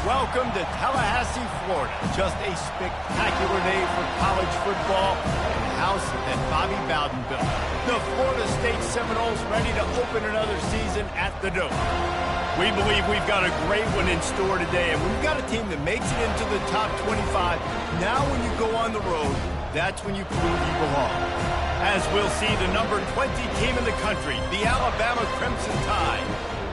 Welcome to Tallahassee, Florida. Just a spectacular day for college football and the house that Bobby Bowden built. The Florida State Seminoles ready to open another season at the Dome. We believe we've got a great one in store today, and we've got a team that makes it into the top 25. Now when you go on the road, that's when you prove you belong. As we'll see, the number 20 team in the country, the Alabama Crimson Tide,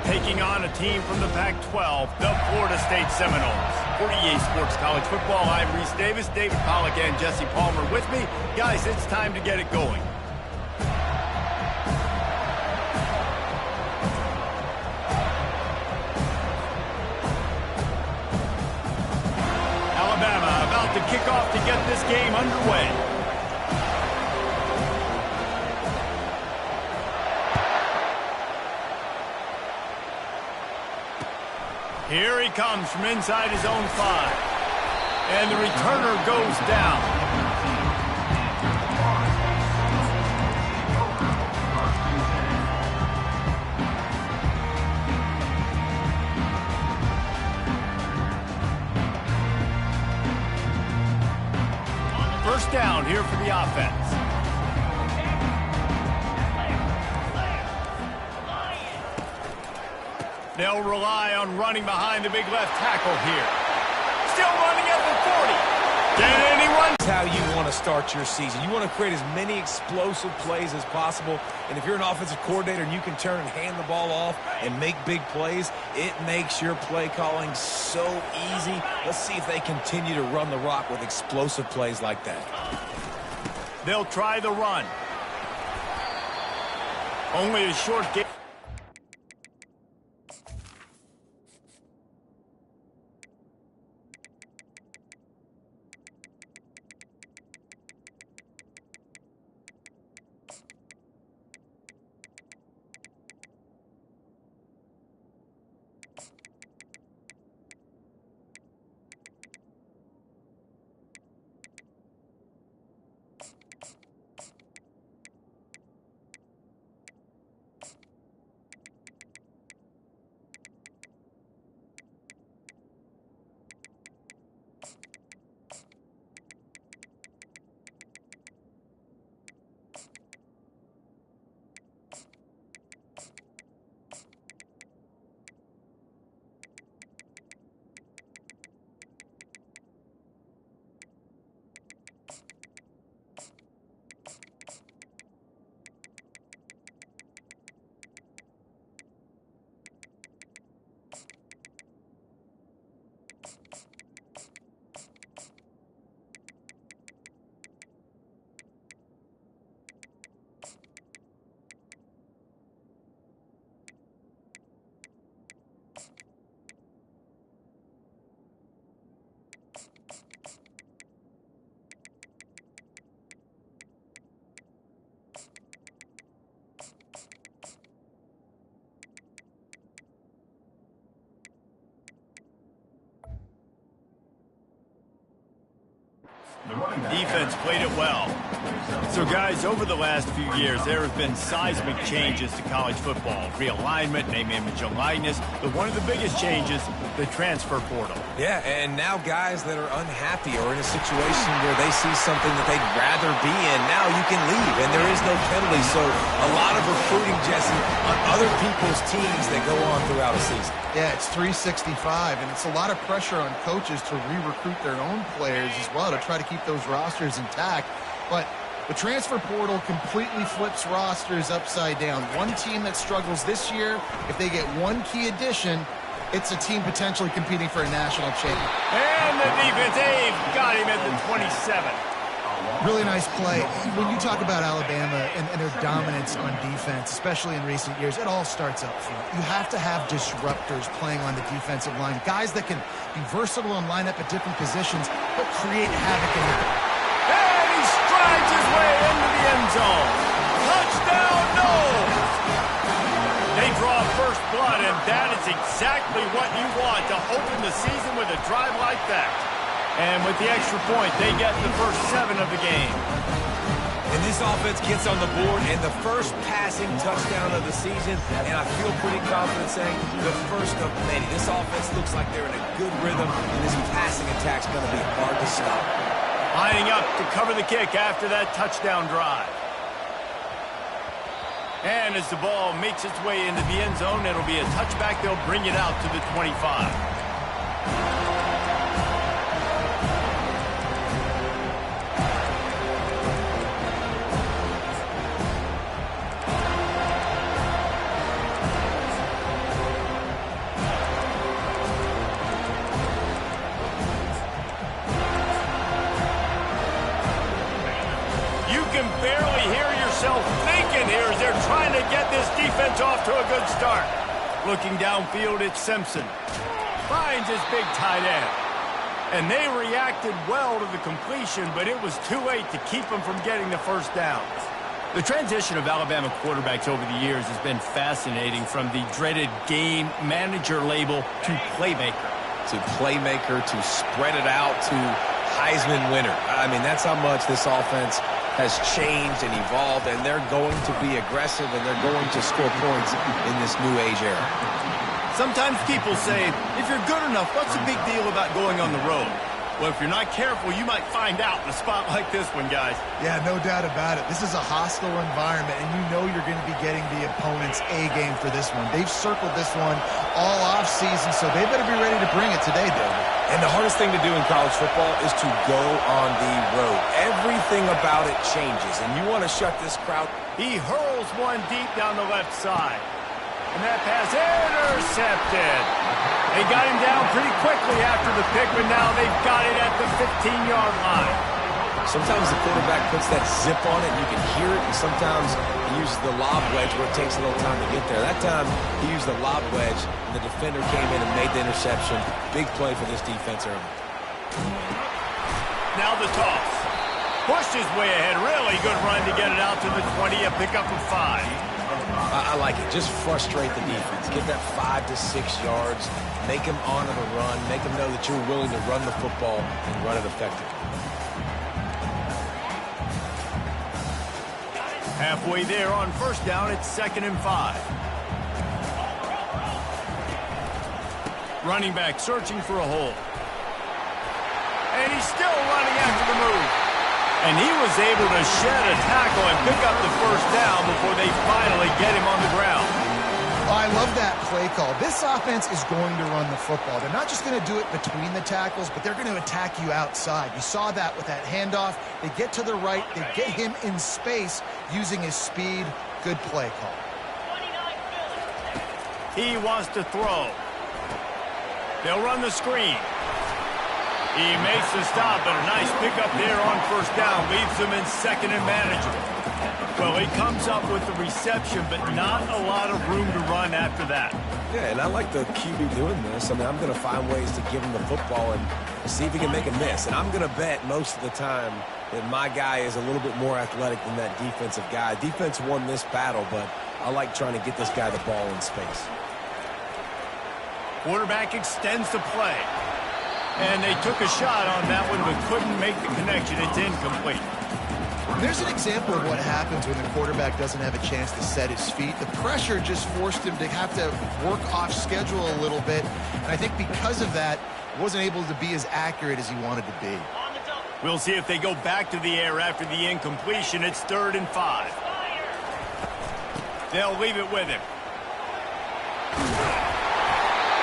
taking on a team from the Pac-12, the Florida State Seminoles. For EA Sports College Football, I'm Reese Davis, David Pollack, and Jesse Palmer with me. Guys, it's time to get it going. Alabama about to kick off to get this game underway. Here he comes from inside his own 5. And the returner goes down. First down here for the offense. They'll rely on running behind the big left tackle here. Still running at the 40. Can anyone? That's how you want to start your season. You want to create as many explosive plays as possible. And if you're an offensive coordinator and you can turn and hand the ball off and make big plays, it makes your play calling so easy. Let's see if they continue to run the rock with explosive plays like that. They'll try the run. Only a short game. Defense played it well. So, guys, over the last few years, there have been seismic changes to college football. Realignment, name, image, and likeness. But one of the biggest changes, the transfer portal. Yeah, and now guys that are unhappy or in a situation where they see something that they'd rather be in, now you can leave, and there is no penalty. So a lot of recruiting, Jesse, on other people's teams that go on throughout a season. Yeah, it's 365, and it's a lot of pressure on coaches to re-recruit their own players as well to try to keep those rosters intact. But the transfer portal completely flips rosters upside down. One team that struggles this year, if they get one key addition, it's a team potentially competing for a national championship. And the defense, they've got him at the 27. Really nice play. When you talk about Alabama and their dominance on defense, especially in recent years, it all starts up front. You have to have disruptors playing on the defensive line, guys that can be versatile and line up at different positions, but create havoc in the... And he strides his way into the end zone. Touchdown, Noles! They draw first blood, and that is exactly what you want to open the season with a drive like that. And with the extra point, they get the first 7 of the game. And this offense gets on the board, and the first passing touchdown of the season, and I feel pretty confident saying the first of many. This offense looks like they're in a good rhythm, and this passing attack's going to be hard to stop. Lining up to cover the kick after that touchdown drive. And as the ball makes its way into the end zone, it'll be a touchback. They'll bring it out to the 25. Barely hear yourself thinking here as they're trying to get this defense off to a good start. Looking downfield, it's Simpson. Finds his big tight end. And they reacted well to the completion, but it was too late to keep them from getting the first down. The transition of Alabama quarterbacks over the years has been fascinating, from the dreaded game manager label to playmaker. To playmaker, to spread it out, to Heisman winner. I mean, that's how much this offense has changed and evolved, and they're going to be aggressive, and they're going to score points in this new age era. Sometimes people say, if you're good enough, what's the big deal about going on the road? Well, if you're not careful, you might find out in a spot like this one, guys. Yeah, no doubt about it. This is a hostile environment, and you know you're going to be getting the opponent's A game for this one. They've circled this one all offseason, so they better be ready to bring it today, David. And the hardest thing to do in college football is to go on the road. Everything about it changes, and you want to shut this crowd. He hurls one deep down the left side. And that pass intercepted. They got him down pretty quickly after the pick, but now they've got it at the 15-yard line. Sometimes the quarterback puts that zip on it, and you can hear it, and sometimes he uses the lob wedge where it takes a little time to get there. That time, he used the lob wedge, and the defender came in and made the interception. Big play for this defense early. Now the toss. Pushed his way ahead. Really good run to get it out to the 20, a pickup of 5. I like it. Just frustrate the defense. Get that 5 to 6 yards. Make them honor the run. Make them know that you're willing to run the football and run it effectively. Halfway there on first down, it's 2nd and 5. Running back searching for a hole. And he's still running after the move. And he was able to shed a tackle and pick up the first down before they finally get him on the ground. Oh, I love that play call. This offense is going to run the football. They're not just going to do it between the tackles, but they're going to attack you outside. You saw that with that handoff. They get to the right. They get him in space using his speed. Good play call. He wants to throw. They'll run the screen. He makes the stop, and a nice pickup there on first down. Leaves them in 2nd and manageable. Well, he comes up with the reception, but not a lot of room to run after that. Yeah, and I like the QB doing this. I mean, I'm going to find ways to give him the football and see if he can make a miss. And I'm going to bet most of the time that my guy is a little bit more athletic than that defensive guy. Defense won this battle, but I like trying to get this guy the ball in space. Quarterback extends the play. And they took a shot on that one, but couldn't make the connection. It's incomplete. There's an example of what happens when the quarterback doesn't have a chance to set his feet. The pressure just forced him to have to work off schedule a little bit. And I think because of that, wasn't able to be as accurate as he wanted to be. We'll see if they go back to the air after the incompletion. It's 3rd and 5. They'll leave it with him.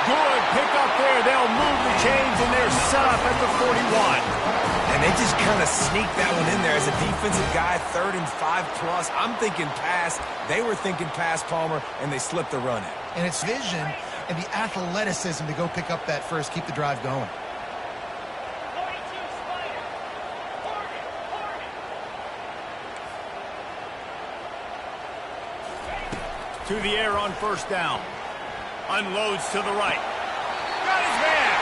Good pick up there. They'll move the chains, and they're set up at the 41. And they just kind of sneaked that one in there as a defensive guy, 3rd and 5+. I'm thinking pass. They were thinking pass, Palmer, and they slipped the run in. And it's vision and the athleticism to go pick up that first, keep the drive going. To the air on first down. Unloads to the right. Got his man.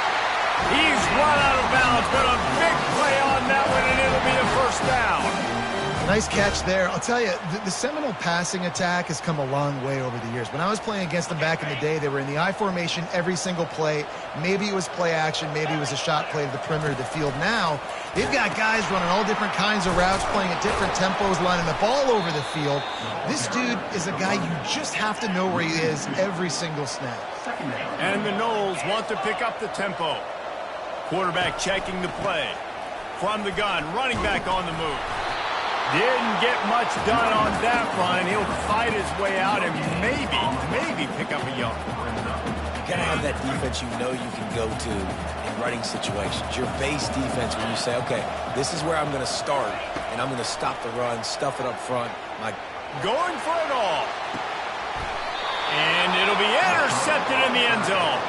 He's run out of bounds, but a big play on that one, and it'll be a first down. Nice catch there. I'll tell you, the Seminole passing attack has come a long way over the years. When I was playing against them back in the day, they were in the I formation every single play. Maybe it was play action. Maybe it was a shot play to the perimeter of the field. Now, they've got guys running all different kinds of routes, playing at different tempos, lining the ball over the field. This dude is a guy you just have to know where he is every single snap. And the Noles want to pick up the tempo. Quarterback checking the play. From the gun, running back on the move. Didn't get much done on that run. He'll fight his way out and maybe pick up a yard. You gotta have that defense you know you can go to in running situations. Your base defense when you say, okay, this is where I'm gonna start, and I'm gonna stop the run, stuff it up front. Going for it all. And it'll be intercepted in the end zone.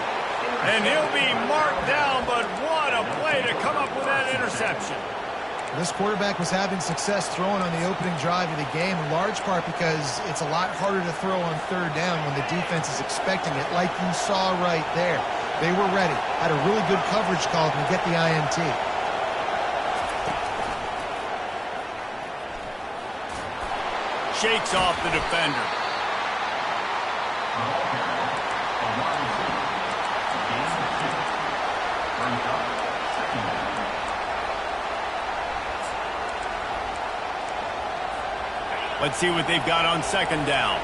And he'll be marked down, but what a play to come up with that interception. This quarterback was having success throwing on the opening drive of the game, in large part because it's a lot harder to throw on third down when the defense is expecting it, like you saw right there. They were ready, had a really good coverage call to get the INT. Shakes off the defender. Let's see what they've got on second down.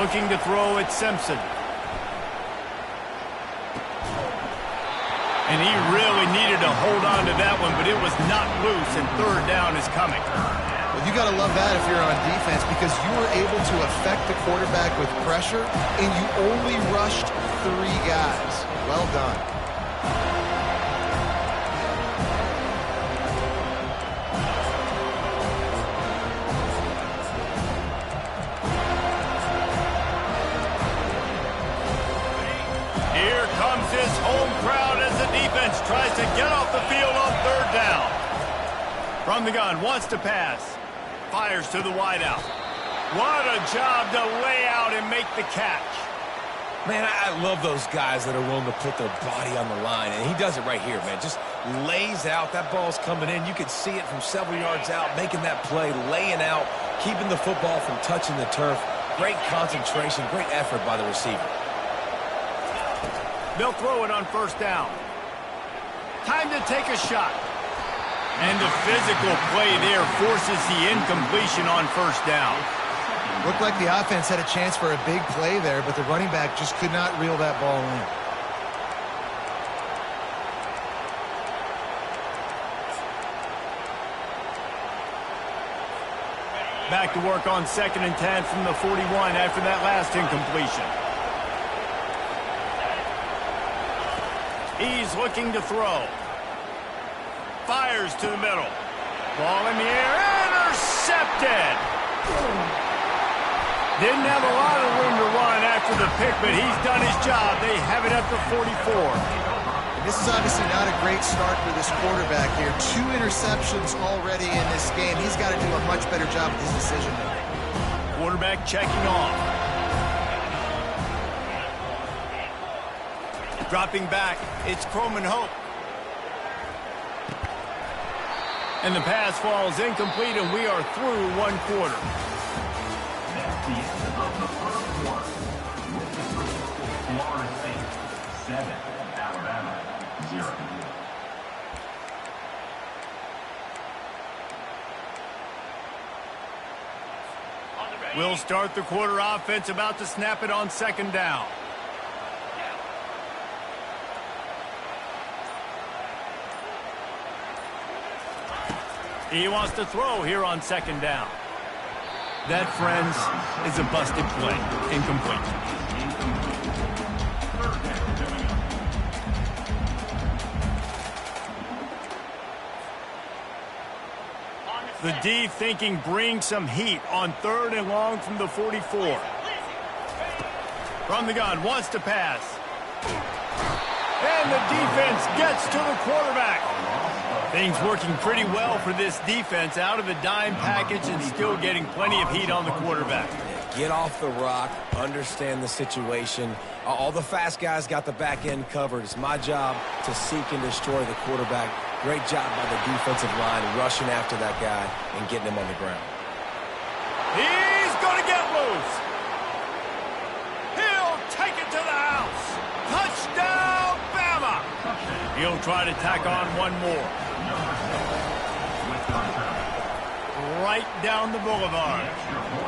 Looking to throw at Simpson. And he really needed to hold on to that one, but it was not loose, and third down is coming. Well, you got to love that if you're on defense, because you were able to affect the quarterback with pressure, and you only rushed 3 guys. Well done. Here comes his home crowd as the defense tries to get off the field on third down. From the gun, wants to pass. Fires to the wideout. What a job to lay out and make the catch. Man, I love those guys that are willing to put their body on the line, and he does it right here, man. Just lays out. That ball's coming in. You can see it from several yards out, making that play, laying out, keeping the football from touching the turf. Great concentration, great effort by the receiver. They'll throw it on first down. Time to take a shot. And the physical play there forces the incompletion on first down. Looked like the offense had a chance for a big play there, but the running back just could not reel that ball in. Back to work on 2nd and 10 from the 41 after that last incompletion. He's looking to throw. Fires to the middle. Ball in the air. Intercepted. Didn't have a lot of room to run after the pick, but he's done his job. They have it at the 44. This is obviously not a great start for this quarterback here. 2 interceptions already in this game. He's got to do a much better job with his decision making. Quarterback checking off. Dropping back, it's Croman Hope. And the pass falls incomplete, and we are through 1 quarter. That's the end of the first quarter. Florida State 7, Alabama 0. We'll start the quarter offense, about to snap it on 2nd down. He wants to throw here on 2nd down. That, friends, is a busted play. Incomplete. The D thinking bring some heat on 3rd and long from the 44. From the gun, wants to pass. And the defense gets to the quarterback. Things working pretty well for this defense, out of the dime package and still getting plenty of heat on the quarterback. Get off the rock, understand the situation. All the fast guys got the back end covered. It's my job to seek and destroy the quarterback. Great job by the defensive line rushing after that guy and getting him on the ground. He's going to get loose. He'll take it to the house. Touchdown, Bama. He'll try to tack on one more. Right down the boulevard.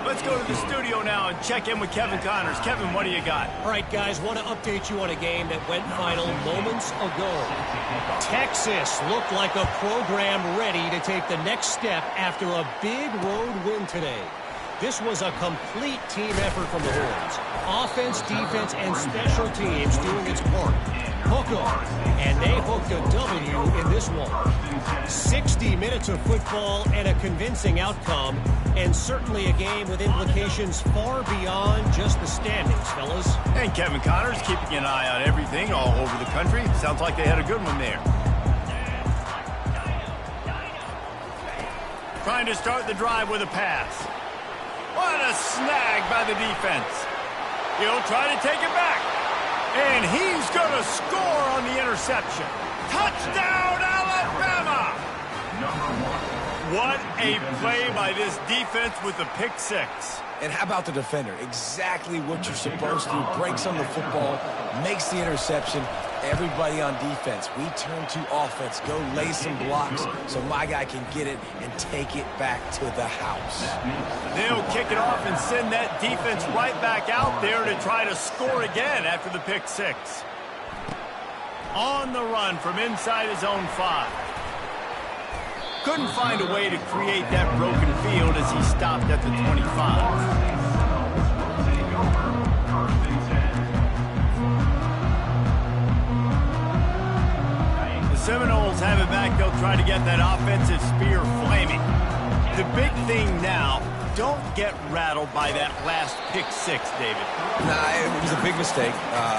Let's go to the studio now and check in with Kevin Connors. Kevin, what do you got? All right, guys, want to update you on a game that went final moments ago. Texas looked like a program ready to take the next step after a big road win today. This was a complete team effort from the Horns. Offense, defense, and special teams doing its part. Hook 'em, and they hooked a W in this one. 60 minutes of football and a convincing outcome, and certainly a game with implications far beyond just the standings, fellas. And Kevin Connors keeping an eye on everything all over the country. Sounds like they had a good one there. Trying to start the drive with a pass. What a snag by the defense. He'll try to take it back. And he's going to score on the interception. Touchdown, Alabama! What a play by this defense with the pick six. And how about the defender? Exactly what you're supposed to. Breaks on the football, makes the interception. Everybody on defense, we turn to offense. Go lay some blocks so my guy can get it and take it back to the house. They'll kick it off and send that defense right back out there to try to score again after the pick six. On the run from inside his own 5. Couldn't find a way to create that broken field as he stopped at the 25. Seminoles have it back. They'll try to get that offensive spear flaming. The big thing now, don't get rattled by that last pick six, David. Nah, it was a big mistake.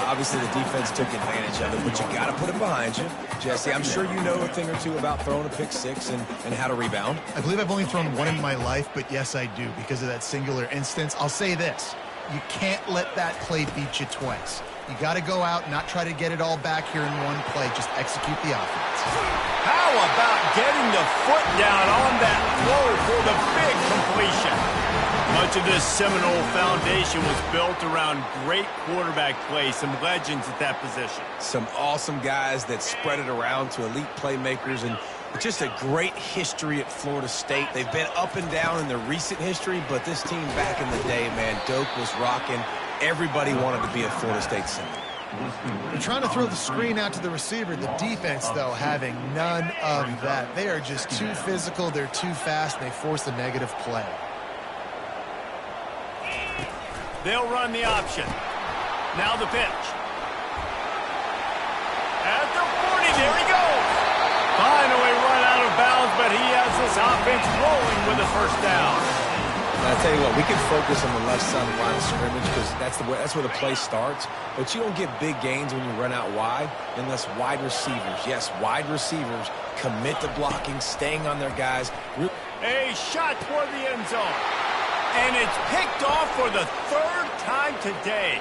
Obviously, the defense took advantage of it, but you got to put it behind you. Jesse, I'm sure you know a thing or two about throwing a pick six and how to rebound. I believe I've only thrown one in my life, but yes, I do because of that singular instance. I'll say this. You can't let that play beat you twice. You got to go out and not try to get it all back here in one play. Just execute the offense. How about getting the foot down on that throw for the big completion? Much of this Seminole foundation was built around great quarterback play, some legends at that position. Some awesome guys that spread it around to elite playmakers, and just a great history at Florida State. They've been up and down in their recent history, but this team back in the day, man, Doak was rocking. Everybody wanted to be a Florida State Seminole. They're trying to throw the screen out to the receiver. The defense, though, having none of that. They are just too physical. They're too fast. And they force a negative play. They'll run the option. Now the pitch. At the 40, there he goes. Finally run out of bounds, but he has this offense rolling with a first down. I'll tell you what, we can focus on the left side of the line of scrimmage because that's where the play starts. But you don't get big gains when you run out wide unless wide receivers, yes, wide receivers, commit to blocking, staying on their guys. A shot toward the end zone. And it's picked off for the 3rd time today.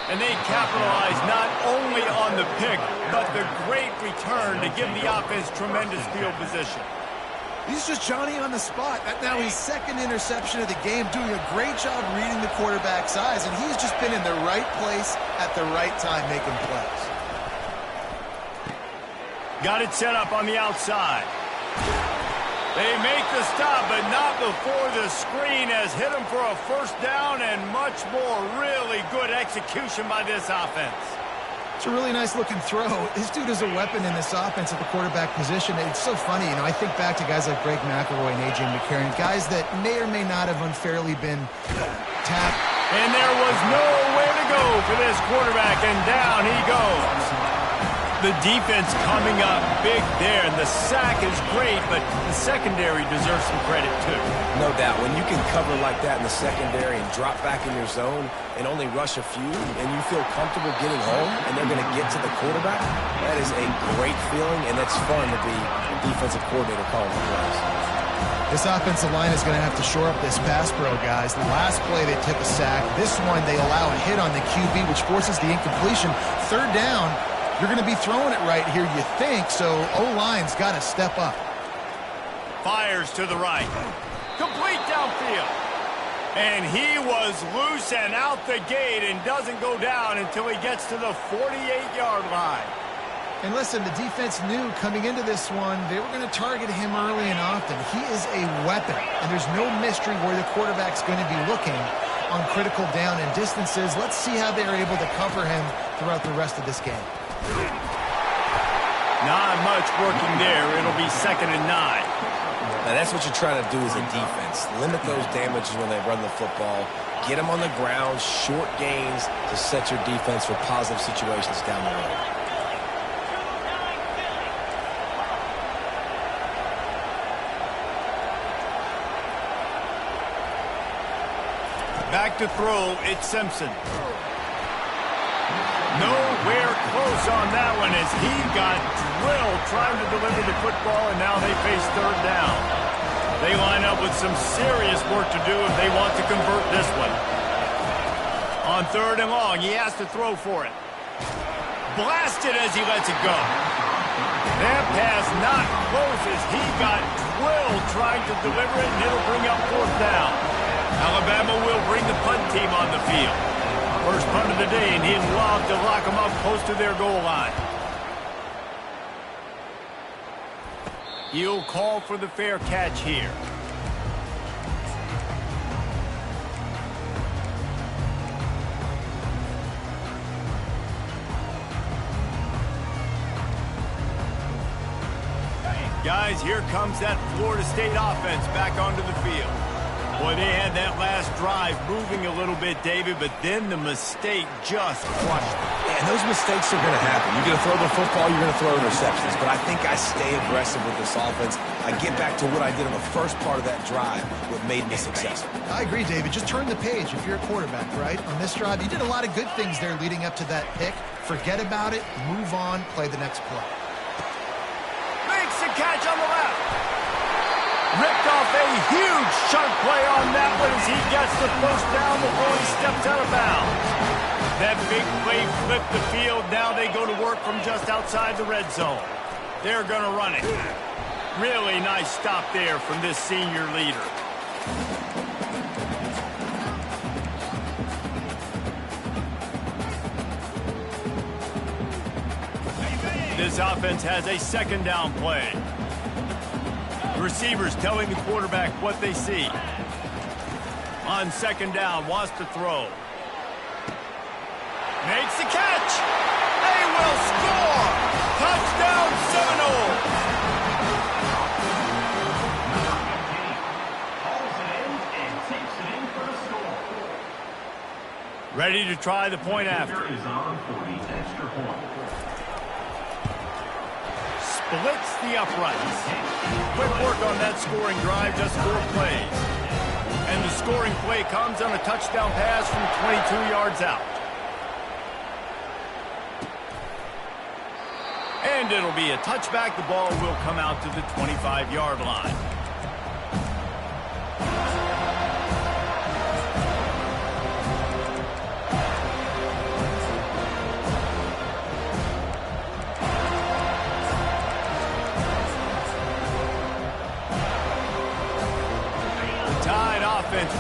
And they capitalize not only on the pick, but the great return to give the offense tremendous field position. He's just Johnny on the spot. Now his 2nd interception of the game, doing a great job reading the quarterback's eyes, and he's just been in the right place at the right time making plays. Got it set up on the outside. They make the stop, but not before the screen has hit him for a first down and much more. Really good execution by this offense. It's a really nice-looking throw. This dude is a weapon in this offense at the quarterback position. It's so funny, I think back to guys like Greg McElroy and A.J. McCarron, guys that may or may not have unfairly been tapped. And there was nowhere to go for this quarterback, and down he goes. The defense coming up big there, and the sack is great, but the secondary deserves some credit, too. No doubt. When you can cover like that in the secondary and drop back in your zone and only rush a few, and you feel comfortable getting home, and they're going to get to the quarterback, that is a great feeling, and it's fun to be a defensive coordinator calling the plays. This offensive line is going to have to shore up this pass pro, guys. The last play they took a sack. This one they allow a hit on the QB, which forces the incompletion. Third down, you're going to be throwing it right here, you think, so O-line's got to step up. Fires to the right. Complete downfield. And he was loose and out the gate and doesn't go down until he gets to the 48-yard line. And listen, the defense knew coming into this one, they were going to target him early and often. He is a weapon, and there's no mystery where the quarterback's going to be looking on critical down and distances. Let's see how they're able to cover him throughout the rest of this game. Not much working there. It'll be 2nd and 9. Now, that's what you're trying to do as a defense. Limit those damages when they run the football. Get them on the ground, short gains to set your defense for positive situations down the road. Back to throw, it's Simpson. Nowhere close on that one as he got drilled trying to deliver the football, and now they face 3rd down. They line up with some serious work to do if they want to convert this one. On 3rd and long, he has to throw for it. Blasted as he lets it go. That pass not close as he got drilled trying to deliver it, and it'll bring up 4th down. Alabama will bring the punt team on the field. First punt of the day, and he'd love to lock them up close to their goal line. He'll call for the fair catch here. Guys, here comes that Florida State offense back onto the field. Boy, they had that last drive moving a little bit, David, but then the mistake just crushed them. And those mistakes are going to happen. You're going to throw the football, you're going to throw interceptions. But I think I stay aggressive with this offense. I get back to what I did on the first part of that drive, what made me successful. I agree, David. Just turn the page if you're a quarterback, right? On this drive, you did a lot of good things there leading up to that pick. Forget about it, move on, play the next play. Makes the catch on the left. Ripped off a huge chunk play on that one as he gets the 1st down before he steps out of bounds. That big play flipped the field. Now they go to work from just outside the red zone. They're going to run it. Really nice stop there from this senior leader. This offense has a 2nd down play. Receivers telling the quarterback what they see. On 2nd down, wants to throw. Makes the catch. They will score. Touchdown Seminoles. Ready to try the point after. Splits the uprights. Quick work on that scoring drive, just 4 plays. And the scoring play comes on a touchdown pass from 22 yards out. And it'll be a touchback. The ball will come out to the 25-yard line.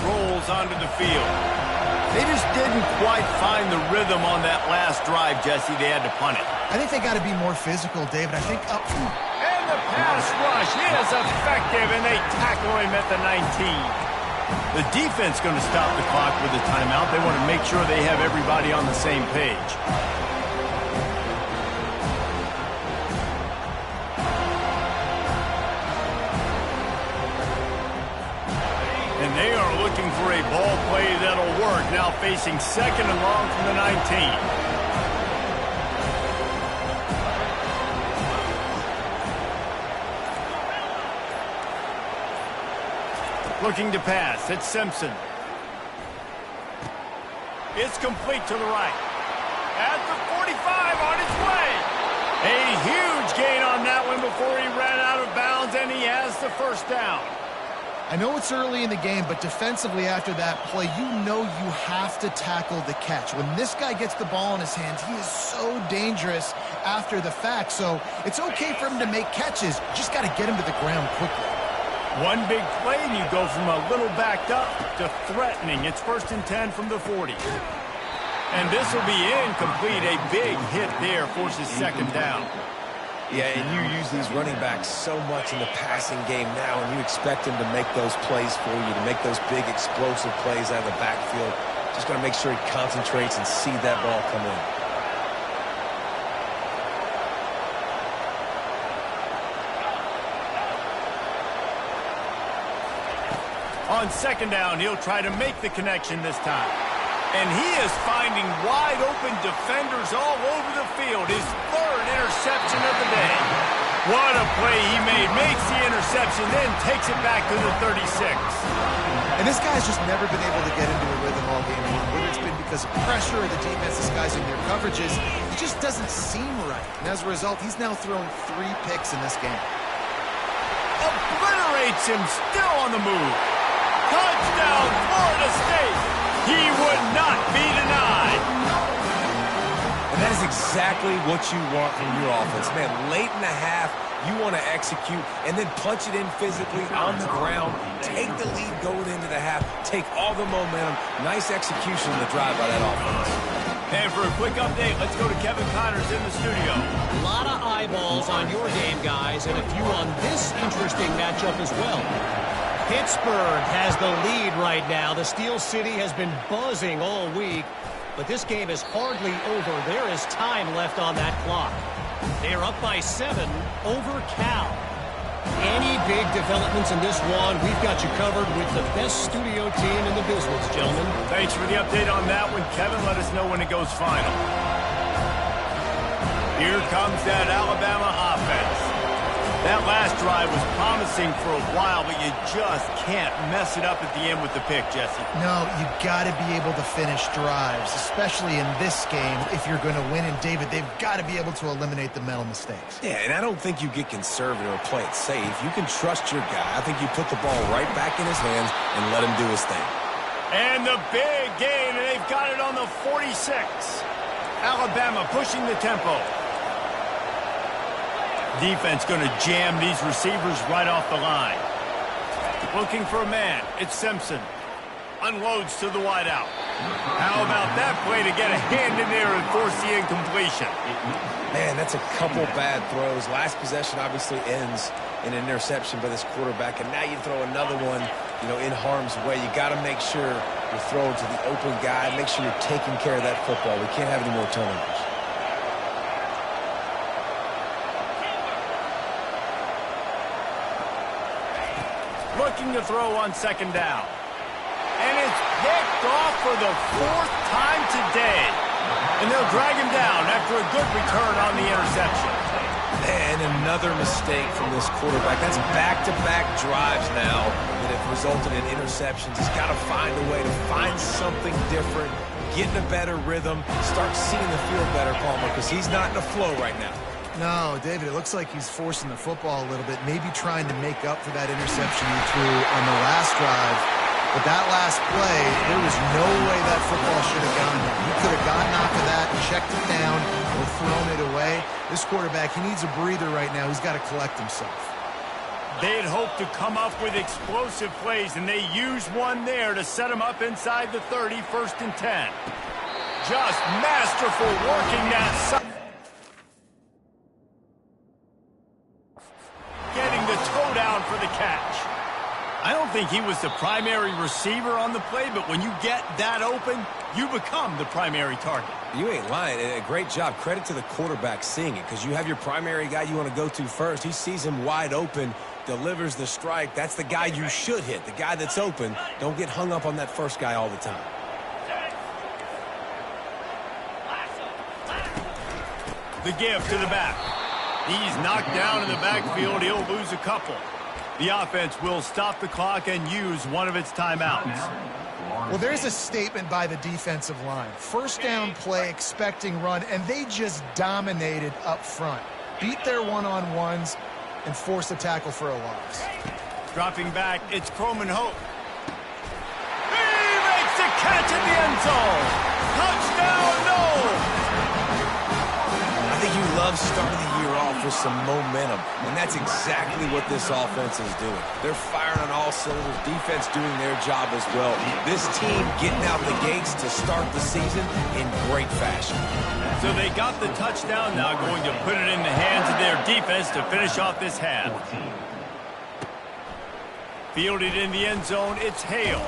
Rolls onto the field. They just didn't quite find the rhythm on that last drive, Jesse. They had to punt it. I think they got to be more physical, David. I think up. And the pass rush is effective, and they tackle him at the 19. The defense going to stop the clock with a timeout. They want to make sure they have everybody on the same page. And they are looking for a ball play that'll work. Now facing 2nd and long from the 19. Looking to pass. It's Simpson. It's complete to the right. At the 45 on his way. A huge gain on that one before he ran out of bounds, and he has the 1st down. I know it's early in the game, but defensively after that play, you know you have to tackle the catch. When this guy gets the ball in his hands, he is so dangerous after the fact. So it's okay for him to make catches. You just got to get him to the ground quickly. One big play, and you go from a little backed up to threatening. It's 1st and 10 from the 40. And this will be incomplete. A big hit there forces 2nd down. Yeah, and you use these running backs so much in the passing game now, and you expect them to make those plays for you, to make those big explosive plays out of the backfield. Just got to make sure he concentrates and see that ball come in. On 2nd down, he'll try to make the connection this time. And he is finding wide-open defenders all over the field. His 3rd interception of the day. What a play he made. Makes the interception, then takes it back to the 36. And this guy's just never been able to get into a rhythm all game long. Whether it's been because of pressure or the defense disguising their coverages, it just doesn't seem right. And as a result, he's now thrown 3 picks in this game. Obliterates him, still on the move. Touchdown, Florida State. He would not be denied. And that is exactly what you want from your offense. Man, late in the half, you want to execute and then punch it in physically on the ground. Take the lead going into the half. Take all the momentum. Nice execution in the drive by that offense. And for a quick update, let's go to Kevin Connors in the studio. A lot of eyeballs on your game, guys, and a few on this interesting matchup as well. Pittsburgh has the lead right now. The Steel City has been buzzing all week, but this game is hardly over. There is time left on that clock. They are up by 7 over Cal. Any big developments in this one, we've got you covered with the best studio team in the business, gentlemen. Thanks for the update on that one, Kevin. Let us know when it goes final. Here comes that Alabama offense. That last drive was promising for a while, but you just can't mess it up at the end with the pick, Jesse. No, you got to be able to finish drives, especially in this game. If you're going to win, and David, they've got to be able to eliminate the mental mistakes. Yeah, and I don't think you get conservative or play it safe. You can trust your guy. I think you put the ball right back in his hands and let him do his thing. And the big gain, and they've got it on the 46. Alabama pushing the tempo. Defense going to jam these receivers right off the line. Looking for a man. It's Simpson. Unloads to the wideout. How about that play to get a hand in there and force the incompletion? Man, that's a couple bad throws. Last possession obviously ends in an interception by this quarterback, and now you throw another one, in harm's way. You got to make sure you're throwing to the open guy. Make sure you're taking care of that football. We can't have any more turnovers. Looking to throw on 2nd down. And it's picked off for the 4th time today. And they'll drag him down after a good return on the interception. And another mistake from this quarterback. That's back-to-back drives now that have resulted in interceptions. He's got to find a way to find something different, get in a better rhythm, start seeing the field better, Palmer, because he's not in a flow right now. No, David, it looks like he's forcing the football a little bit, maybe trying to make up for that interception he threw on the last drive. But that last play, there was no way that football should have gone there. He could have gotten off of that, checked it down, or thrown it away. This quarterback, he needs a breather right now. He's got to collect himself. They'd hoped to come up with explosive plays, and they used one there to set him up inside the 30, 1st and 10. Just masterful working that side. Getting the toe down for the catch. I don't think he was the primary receiver on the play, but when you get that open, you become the primary target. You ain't lying. A great job. Credit to the quarterback seeing it, because you have your primary guy you want to go to first. He sees him wide open, delivers the strike. That's the guy you should hit, the guy that's open. Don't get hung up on that first guy all the time. The give to the back. He's knocked down in the backfield. He'll lose a couple. The offense will stop the clock and use one of its timeouts. Well, there's a statement by the defensive line. 1st down play, expecting run, and they just dominated up front. Beat their one-on-ones and forced a tackle for a loss. Dropping back, it's Croman Hope. He makes the catch in the end zone. Touchdown, no! I think you love starting the year off with some momentum, and that's exactly what this offense is doing. They're firing on all cylinders, defense doing their job as well. This team getting out the gates to start the season in great fashion. So they got the touchdown, now going to put it in the hands of their defense to finish off this half. Fielded in the end zone, it's Hale.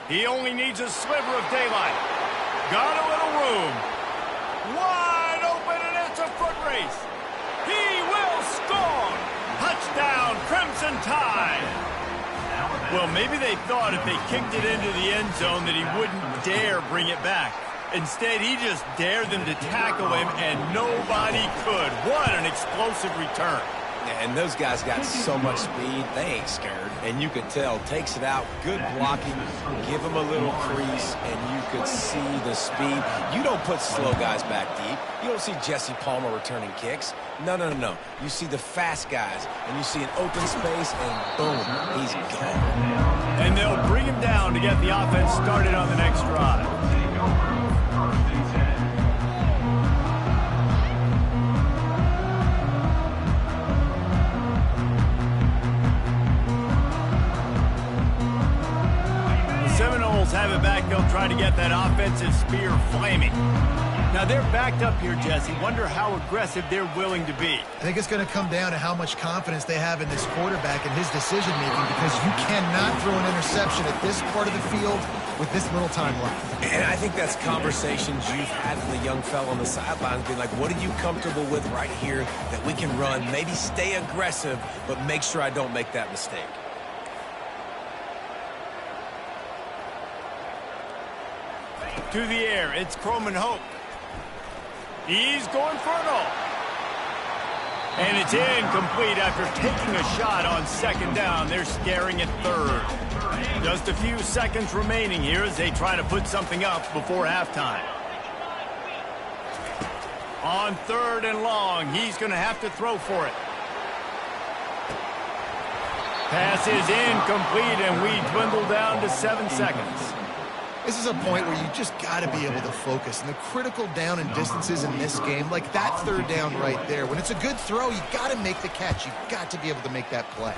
He only needs a sliver of daylight. Got a little room. Wide open, and it's a foot race. He will score. Touchdown, Crimson Tide. Well, maybe they thought if they kicked it into the end zone that he wouldn't dare bring it back. Instead, he just dared them to tackle him, and nobody could. What an explosive return. And those guys got so much speed, they ain't scared. And you could tell, takes it out, good blocking, give them a little crease, and you could see the speed. You don't put slow guys back deep. You don't see Jesse Palmer returning kicks. No. You see the fast guys, and you see an open space, and boom, he's gone. And they'll bring him down to get the offense started on the next drive. Seminoles have it back. They'll try to get that offensive spear flaming. Now they're backed up here, Jesse. Wonder how aggressive they're willing to be. I think it's going to come down to how much confidence they have in this quarterback and his decision-making, because you cannot throw an interception at this part of the field with this little time left. And I think that's conversations you've had with the young fellow on the sidelines, being like, what are you comfortable with right here that we can run? Maybe stay aggressive, but make sure I don't make that mistake. To the air, it's Croman Hope. He's going for it all. And it's incomplete after taking a shot on second down. They're scaring at third. Just a few seconds remaining here as they try to put something up before halftime. On third and long, he's going to have to throw for it. Pass is incomplete, and we dwindle down to 7 seconds. This is a point where you just got to be able to focus. And the critical down and distances in this game, like that third down right there, when it's a good throw, you got to make the catch. You've got to be able to make that play.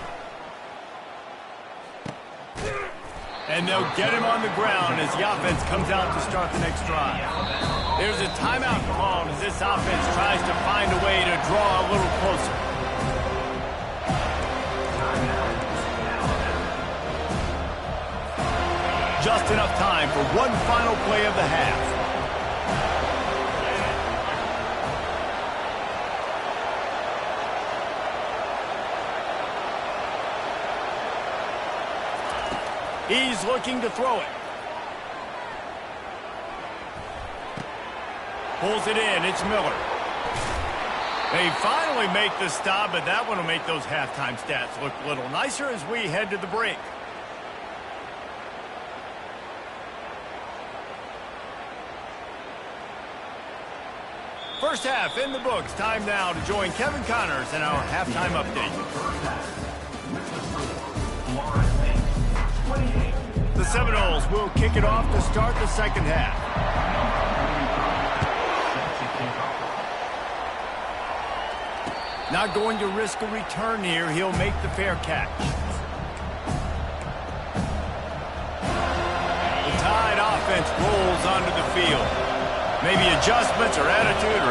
And they'll get him on the ground as the offense comes out to start the next drive. There's a timeout called as this offense tries to find a way to draw a little closer. Just enough time for one final play of the half. He's looking to throw it. Pulls it in. It's Miller. They finally make the stop, but that one will make those halftime stats look a little nicer as we head to the break. First half in the books. Time now to join Kevin Connors in our halftime update. The Seminoles will kick it off to start the second half. Not going to risk a return here. He'll make the fair catch. The Tide offense rolls onto the field. Maybe adjustments or attitude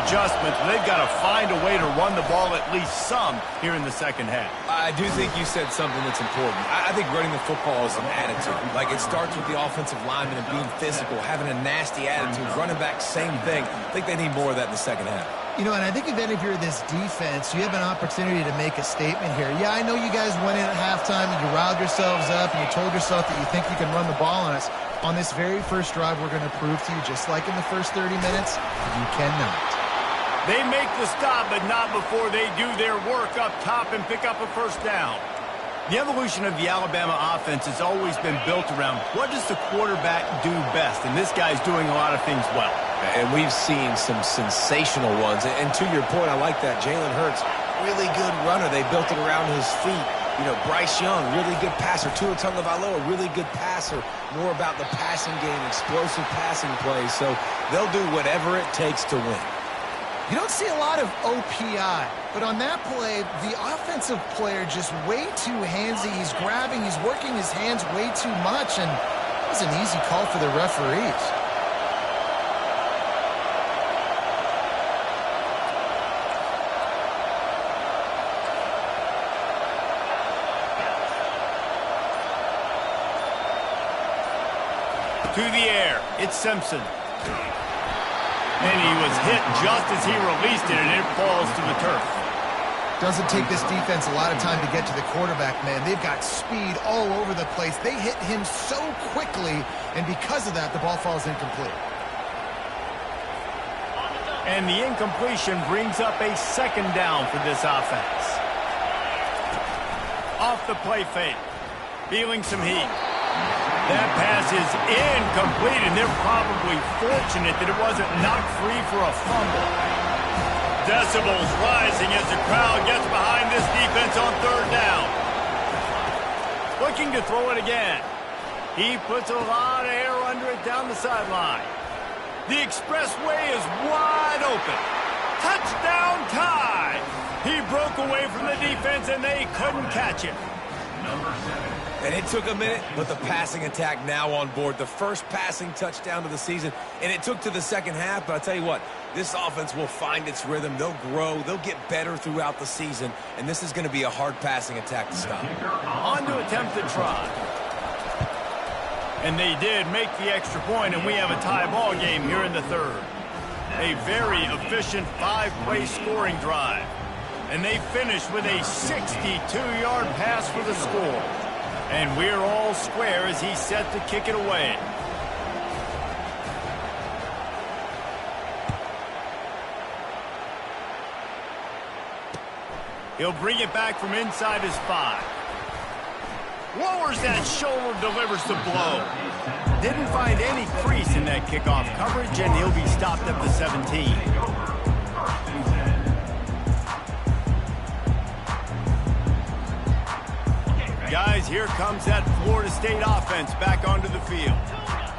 adjustments. But they've got to find a way to run the ball at least some here in the second half. I do think you said something that's important. I think running the football is an attitude. Like, it starts with the offensive lineman and being physical, having a nasty attitude. Running back, same thing. I think they need more of that in the second half. You know, and I think then if you're this defense, you have an opportunity to make a statement here. Yeah, I know you guys went in at halftime and you riled yourselves up and you told yourself that you think you can run the ball on us. On this very first drive, we're going to prove to you, just like in the first 30 minutes, you cannot. They make the stop, but not before they do their work up top and pick up a first down. The evolution of the Alabama offense has always been built around what does the quarterback do best, and this guy's doing a lot of things well. And we've seen some sensational ones. And to your point, I like that. Jalen Hurts, really good runner. They built it around his feet. You know, Bryce Young, really good passer. Tua Tagovailoa, really good passer. More about the passing game, explosive passing plays. So they'll do whatever it takes to win. You don't see a lot of OPI, but on that play, the offensive player just way too handsy. He's grabbing, he's working his hands way too much, and it was an easy call for the referees. To the air, it's Simpson. And he was hit just as he released it, and it falls to the turf. Doesn't take this defense a lot of time to get to the quarterback, man. They've got speed all over the place. They hit him so quickly, and because of that, the ball falls incomplete. And the incompletion brings up a second down for this offense. Off the play fake. Feeling some heat. That pass is incomplete, and they're probably fortunate that it wasn't knocked free for a fumble. Decibels rising as the crowd gets behind this defense on third down. Looking to throw it again. He puts a lot of air under it down the sideline. The expressway is wide open. Touchdown tie! He broke away from the defense, and they couldn't catch him. Number 7. And it took a minute, but the passing attack now on board. The first passing touchdown of the season, and it took to the second half, but I'll tell you what, this offense will find its rhythm. They'll grow. They'll get better throughout the season, and this is going to be a hard passing attack to stop. On to attempt the try. And they did make the extra point, and we have a tie ball game here in the third. A very efficient 5-play scoring drive. And they finished with a 62-yard pass for the score. And we're all square as he's set to kick it away. He'll bring it back from inside his 5. Lowers that shoulder, delivers the blow. Didn't find any crease in that kickoff coverage, and he'll be stopped at the 17. Guys, here comes that Florida State offense back onto the field.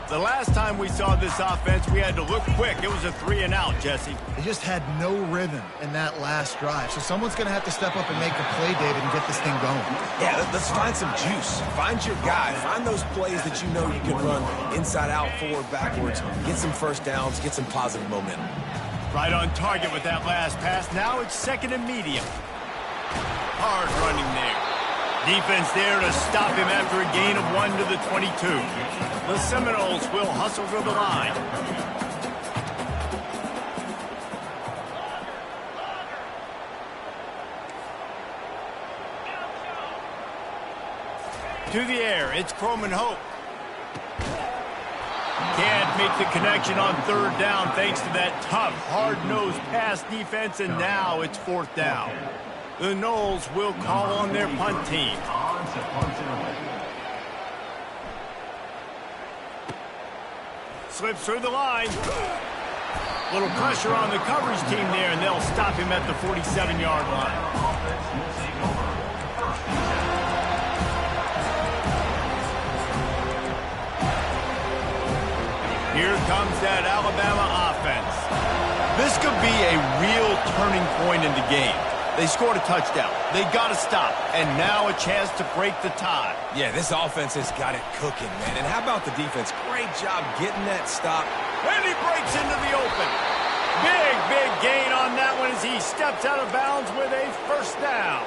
The last time we saw this offense, we had to look quick. It was a 3-and-out, Jesse. They just had no rhythm in that last drive. So someone's going to have to step up and make a play, David, and get this thing going. Yeah, let's find some juice. Find your guy. Find those plays that you know you can run inside out, forward, backwards. Get some first downs. Get some positive momentum. Right on target with that last pass. Now it's second and medium. Hard running there. Defense there to stop him after a gain of 1 to the 22. The Seminoles will hustle to the line. To the air, it's Croman Hope. Can't make the connection on third down thanks to that tough, hard-nosed pass defense, and now it's fourth down. The Noles will call on their punt team. Slips through the line. Little pressure on the coverage team there, and they'll stop him at the 47-yard line. Here comes that Alabama offense. This could be a real turning point in the game. They scored a touchdown. They got to stop. And now a chance to break the tie. Yeah, this offense has got it cooking, man. And how about the defense? Great job getting that stop. And he breaks into the open. Big gain on that one as he steps out of bounds with a first down.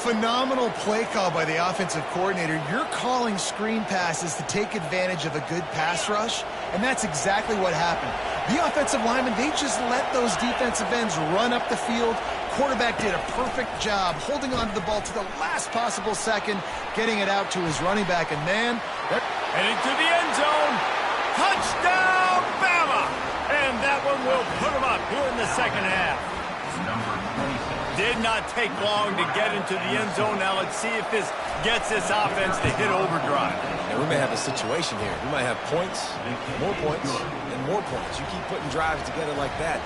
Phenomenal play call by the offensive coordinator. You're calling screen passes to take advantage of a good pass rush, and that's exactly what happened. The offensive linemen, they just let those defensive ends run up the field. Quarterback did a perfect job holding on to the ball to the last possible second, getting it out to his running back, and man, heading to the end zone. Touchdown, Bama! And that one will put him up here in the second half. Did not take long to get into the end zone. Now let's see if this gets this offense to hit overdrive. And we may have a situation here. We might have points, and more points. You keep putting drives together like that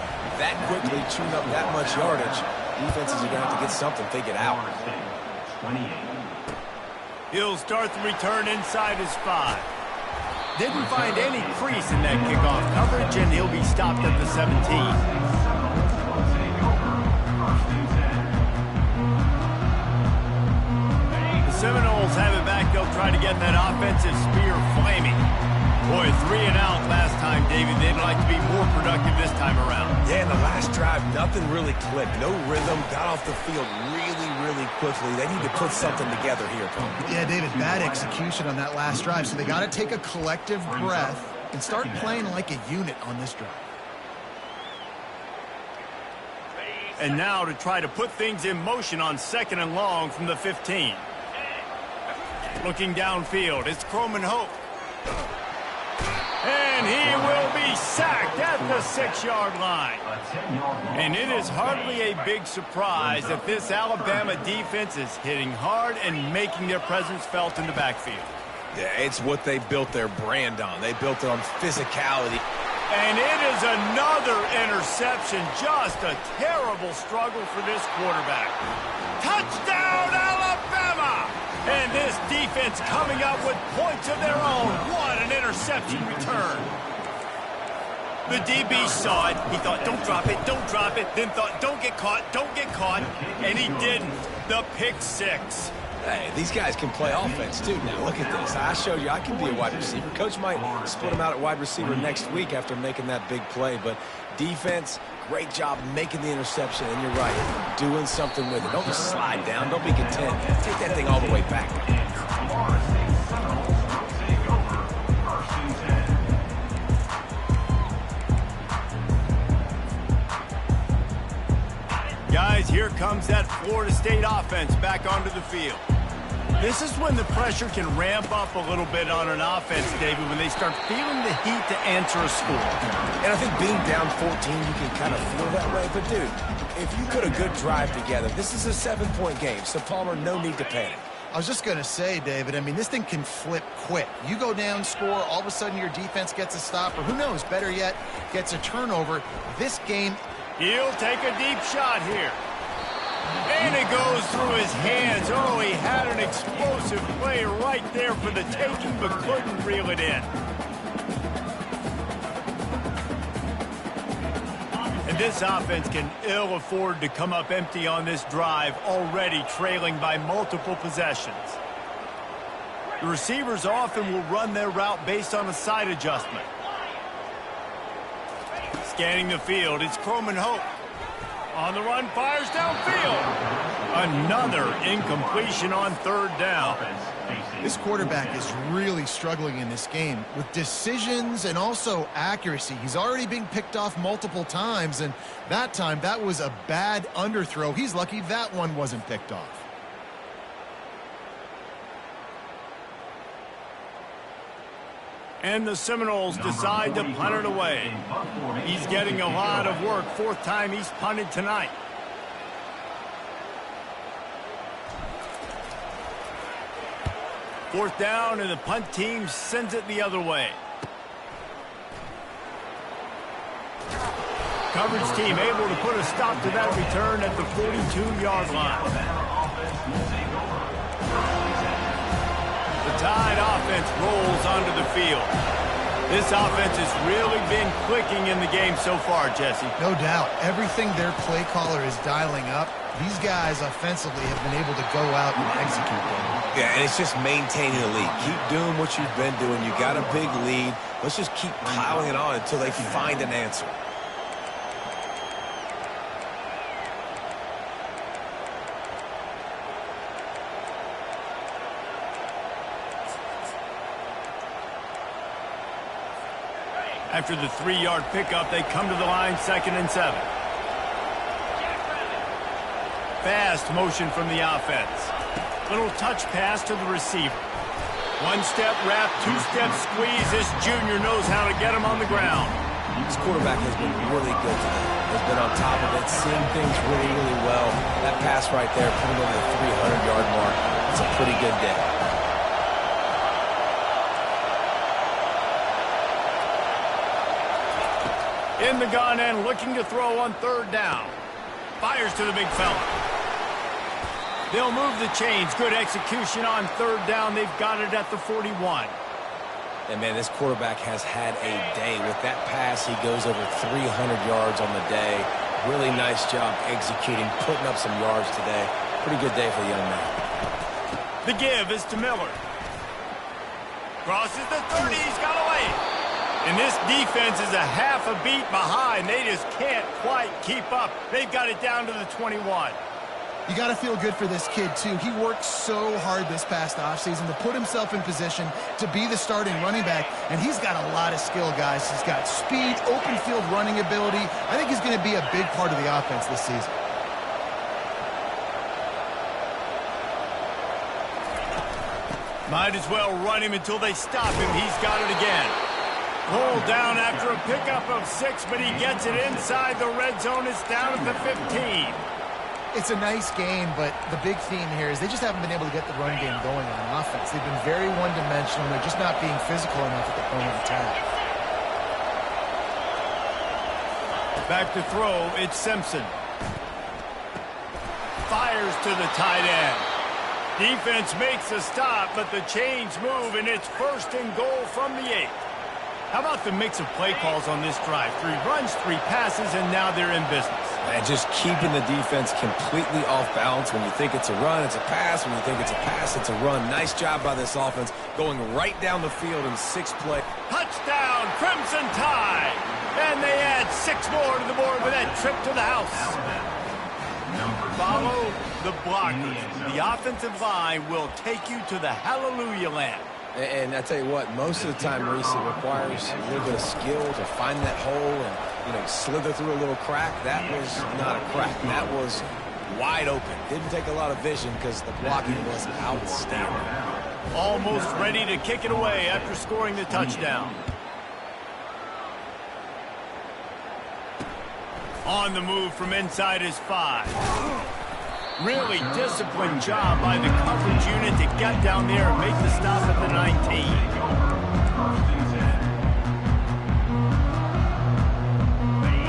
quickly, chewing up that much yardage, defenses are going to have to get something figured out. 28. He'll start the return inside his 5. Didn't find any crease in that kickoff coverage, and he'll be stopped at the 17. The Seminoles have it back. They'll try to get that offensive spear flaming. Boy, 3 and out last time, David. They'd like to be more productive this time around. Yeah, in the last drive, nothing really clicked. No rhythm. Got off the field really quickly. They need to put something together here, Tom. Yeah, David, bad execution on that last drive, so they got to take a collective breath and start playing like a unit on this drive. And now to try to put things in motion on 2nd and long from the 15. Looking downfield, it's Croman Hope. And he will be sacked at the 6-yard line. And it is hardly a big surprise that this Alabama defense is hitting hard and making their presence felt in the backfield. Yeah, it's what they built their brand on. They built it on physicality. And it is another interception. Just a terrible struggle for this quarterback. Touchdown, Alabama! And this defense coming up with points of their own. What an interception return. The DB saw it. He thought, don't drop it, don't drop it. Then thought, don't get caught, don't get caught. And he didn't. The pick 6. Hey, these guys can play offense, too. Now, look at this. I showed you I can be a wide receiver. Coach might split him out at wide receiver next week after making that big play. But defense, great job making the interception. And you're right, doing something with it. Don't just slide down. Don't be content. Take that thing all the way back. Guys, here comes that Florida State offense back onto the field. This is when the pressure can ramp up a little bit on an offense, David, when they start feeling the heat to answer a score. And I think being down 14, you can kind of feel that way. But, dude, if you put a good drive together, this is a 7-point game. So, Palmer, no need to panic. I was just going to say, David, I mean, this thing can flip quick. You go down, score, all of a sudden your defense gets a stop, or who knows, better yet, gets a turnover. This game... He'll take a deep shot here. And it goes through his hands. Oh, he had an explosive play right there for the taking, but couldn't reel it in. And this offense can ill afford to come up empty on this drive, already trailing by multiple possessions. The receivers often will run their route based on a side adjustment. Scanning the field, it's Croman Hope. On the run, fires downfield. Another incompletion on 3rd down. This quarterback is really struggling in this game with decisions and also accuracy. He's already being picked off multiple times, and that time, that was a bad underthrow. He's lucky that one wasn't picked off. And the Seminoles decide to punt it away. He's getting a lot of work. 4th time he's punted tonight. Fourth down, and the punt team sends it the other way. Coverage team able to put a stop to that return at the 42-yard line. The Tide offense rolls onto the field. This offense has really been clicking in the game so far, Jesse. No doubt. Everything their play caller is dialing up, these guys offensively have been able to go out and execute them. Yeah, and it's just maintaining the lead. Keep doing what you've been doing. You got a big lead. Let's just keep piling it on until they find an answer. After the 3-yard pickup, they come to the line, 2nd and 7. Fast motion from the offense. Little touch pass to the receiver. 1-step wrap, 2-step squeeze. This junior knows how to get him on the ground. This quarterback has been really good today. Has been on top of it, seeing things really well. That pass right there, put him over the 300-yard mark. It's a pretty good day. In the gun and looking to throw on 3rd down. Fires to the big fella. They'll move the chains. Good execution on third down. They've got it at the 41. And, man, this quarterback has had a day. With that pass, he goes over 300 yards on the day. Really nice job executing, putting up some yards today. Pretty good day for the young man. The give is to Miller. Crosses the 30. He's got away. And this defense is a half a beat behind. They just can't quite keep up. They've got it down to the 21. You got to feel good for this kid, too. He worked so hard this past offseason to put himself in position to be the starting running back, and he's got a lot of skill, guys. He's got speed, open field running ability. I think he's going to be a big part of the offense this season. Might as well run him until they stop him. He's got it again. Pulled down after a pickup of 6, but he gets it inside the red zone. It's down at the 15. It's a nice game, but the big theme here is they just haven't been able to get the run game going on offense. They've been very one-dimensional. They're just not being physical enough at the point of attack. Back to throw, it's Simpson. Fires to the tight end. Defense makes a stop, but the chains move, and it's 1st and goal from the 8. How about the mix of play calls on this drive? 3 runs, 3 passes, and now they're in business. And just keeping the defense completely off balance. When you think it's a run, it's a pass. When you think it's a pass, it's a run. Nice job by this offense going right down the field in 6 plays. Touchdown, Crimson Tide! And they add 6 more to the board with that trip to the house. Follow the blockers. The offensive line will take you to the hallelujah land. And I tell you what, most of the time, Reese, it requires a little bit of skill to find that hole and, slither through a little crack. That was not a crack. That was wide open. Didn't take a lot of vision because the blocking was outstanding. Almost ready to kick it away after scoring the touchdown. On the move from inside his 5. Really disciplined job by the coverage unit to get down there and make the stop at the 19.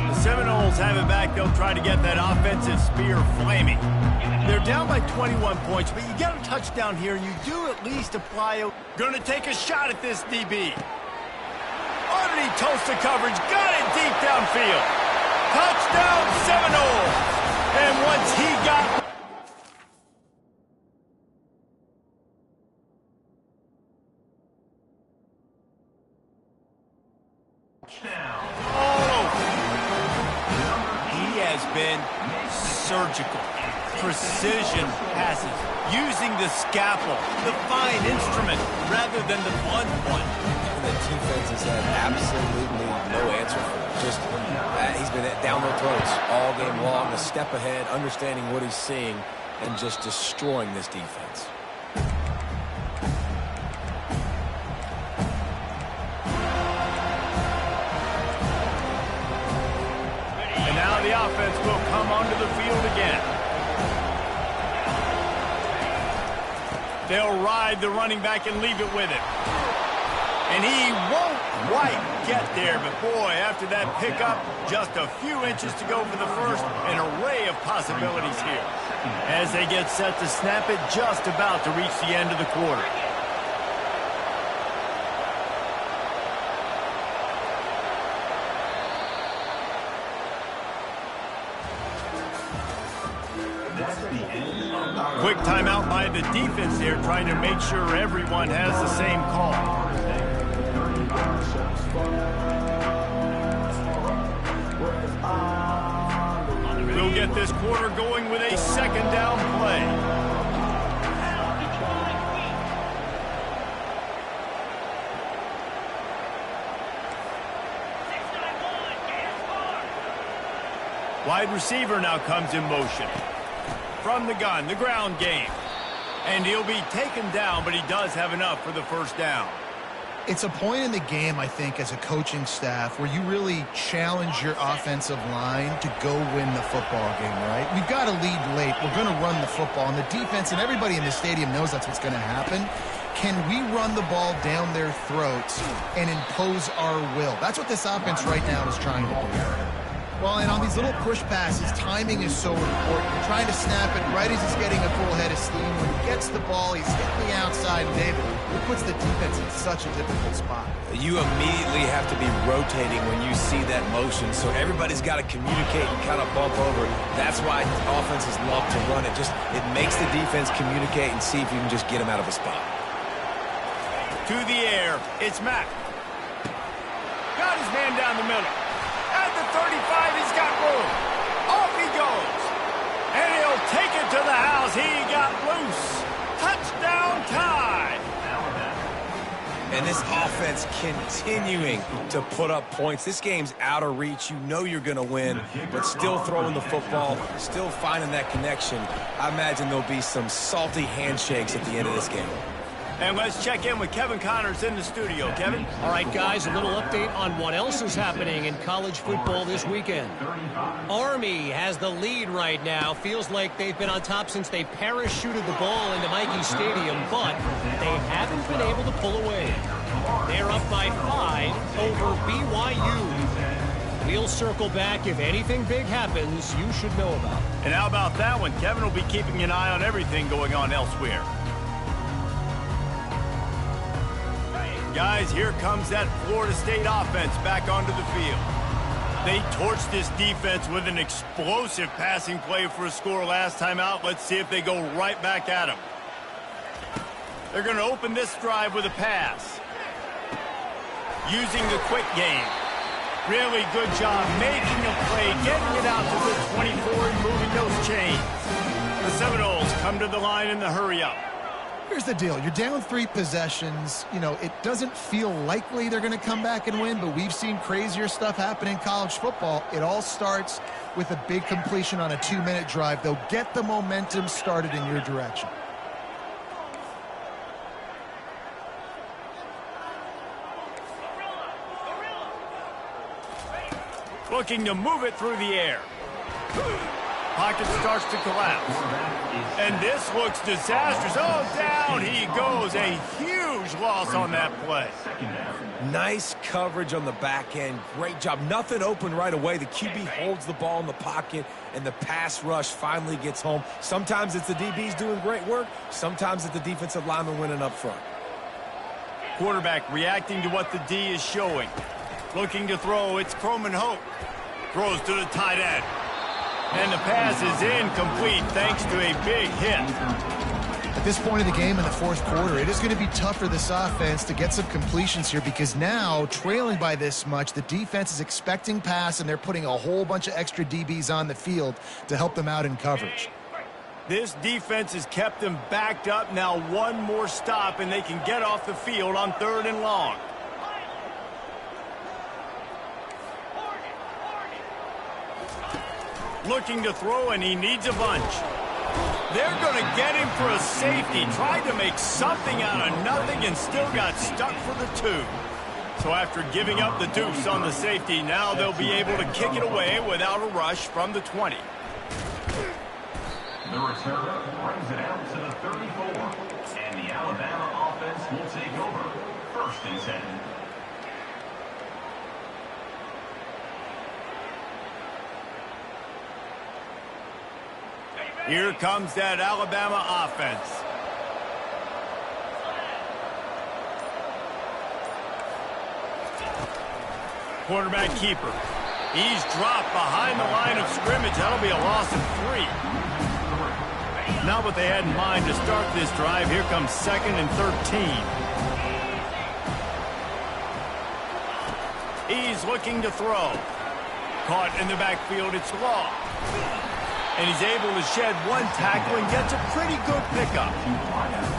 The Seminoles have it back. They'll try to get that offensive spear flaming. They're down by 21 points, but you get a touchdown here, and you do at least apply a... Gonna take a shot at this DB. Underneath toast of coverage. Got it deep downfield. Touchdown Seminoles. And once he got... He has been surgical. Precision passes. Using the scalpel, the fine instrument, rather than the blunt one. And the defense has had absolutely no answer for it. Just he's been down their throats all game long, a step ahead, understanding what he's seeing, and just destroying this defense. And now the offense will come onto the field again. They'll ride the running back and leave it with him. And he won't quite get there, but boy, after that pickup, just a few inches to go for the first, an array of possibilities here. As they get set to snap it, just about to reach the end of the quarter. Quick timeout by the defense there, trying to make sure everyone has the same call. We'll get this quarter going with a 2nd down play. Wide receiver now comes in motion. From the gun, the ground game. And he'll be taken down, but he does have enough for the 1st down. It's a point in the game, I think, as a coaching staff where you really challenge your offensive line to go win the football game, right? We've got to lead late. We're going to run the football. And the defense and everybody in the stadium knows that's what's going to happen. Can we run the ball down their throats and impose our will? That's what this offense right now is trying to do. Well, and on these little push passes, timing is so important. You're trying to snap it right as he's getting a full head of steam. When he gets the ball, he's hitting the outside, and David, it puts the defense in such a difficult spot. You immediately have to be rotating when you see that motion, so everybody's got to communicate and kind of bump over. That's why offenses love to run it. It makes the defense communicate and see if you can just get him out of a spot. To the air, it's Mack. Got his man down the middle. At the 35, he's got room. Off he goes. And he'll take it to the house. He got loose. Touchdown tie. And this offense continuing to put up points. This game's out of reach. You know you're going to win, but still throwing the football, still finding that connection. I imagine there'll be some salty handshakes at the end of this game. And let's check in with Kevin Connors in the studio. Kevin? All right, guys, a little update on what else is happening in college football this weekend. Army has the lead right now. Feels like they've been on top since they parachuted the ball into Michie Stadium, but they haven't been able to pull away. They're up by 5 over BYU. We'll circle back. If anything big happens, you should know about it. And how about that one? Kevin will be keeping an eye on everything going on elsewhere. Guys, here comes that Florida State offense back onto the field. They torched this defense with an explosive passing play for a score last time out. Let's see if they go right back at them. They're going to open this drive with a pass. Using the quick game. Really good job making a play, getting it out to the 24 and moving those chains. The Seminoles come to the line in the hurry-up. Here's the deal. You're down 3 possessions. You know, it doesn't feel likely they're going to come back and win, but we've seen crazier stuff happen in college football. It all starts with a big completion on a 2-minute drive. They'll get the momentum started in your direction. Looking to move it through the air. Pocket starts to collapse. And this looks disastrous. Oh, down he goes. A huge loss on that play. Nice coverage on the back end. Great job. Nothing open right away. The QB holds the ball in the pocket, and the pass rush finally gets home. Sometimes it's the DBs doing great work. Sometimes it's the defensive lineman winning up front. Quarterback reacting to what the D is showing. Looking to throw. It's Croman Hope. Throws to the tight end. And the pass is incomplete thanks to a big hit. At this point of the game in the fourth quarter, it is going to be tough for this offense to get some completions here because now, trailing by this much, the defense is expecting pass, and they're putting a whole bunch of extra DBs on the field to help them out in coverage. This defense has kept them backed up. Now one more stop, and they can get off the field on 3rd and long. Looking to throw, and he needs a bunch. They're going to get him for a safety. Tried to make something out of nothing and still got stuck for the 2. So after giving up the deuce on the safety, now they'll be able to kick it away without a rush from the 20. The return brings it out to the 34. And the Alabama offense will take over. 1st and 10. Here comes that Alabama offense. Quarterback keeper. He's dropped behind the line of scrimmage. That'll be a loss of 3. Not what they had in mind to start this drive. Here comes 2nd and 13. He's looking to throw. Caught in the backfield. It's Law. And he's able to shed 1 tackle and gets a pretty good pickup.